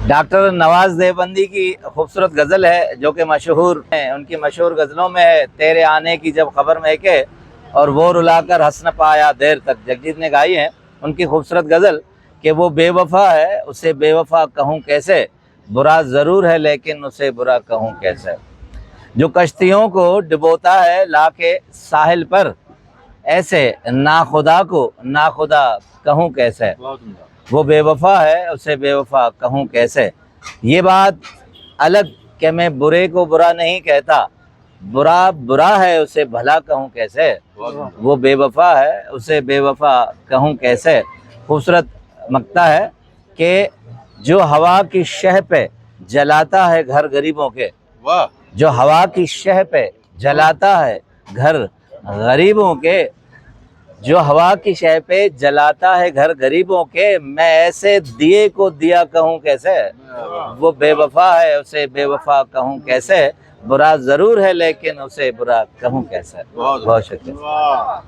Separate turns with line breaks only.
Doctor Nawaz Deobandi की खूबसूरत गज़ल है जो कि मशहूर है। उनकी मशहूर गज़लों में है, तेरे आने की जब खबर महके और वो रुलाकर हंस न पाया देर तक। जगजीत ने गाई है उनकी खूबसूरत गज़ल कि वो बेवफा है, उसे बेवफा कहूँ कैसे, बुरा ज़रूर है लेकिन उसे बुरा कहूँ कैसे। जो कश्तियों को डुबोता है लाके साहिल पर, ऐसे नाखुदा को नाखुदा कहूँ कैसे। वो बेवफा है, उसे बेवफा कहूँ कैसे। ये बात अलग कि मैं बुरे को बुरा नहीं कहता, बुरा बुरा है उसे भला कहूँ कैसे। वो बेवफा है, उसे बेवफा कहूँ कैसे। खूबसूरत मक्ता है कि जो हवा की शह पे जलाता है घर गरीबों के,
वाह,
जो हवा की शह पे जलाता है घर गरीबों के, जो हवा की शह पे जलाता है घर गरीबों के, मैं ऐसे दिए को दिया कहूँ कैसे। वो बेवफा है, उसे बेवफा कहूँ कैसे, बुरा ज़रूर है लेकिन उसे बुरा कहूँ कैसे। बहुत शुक्रिया।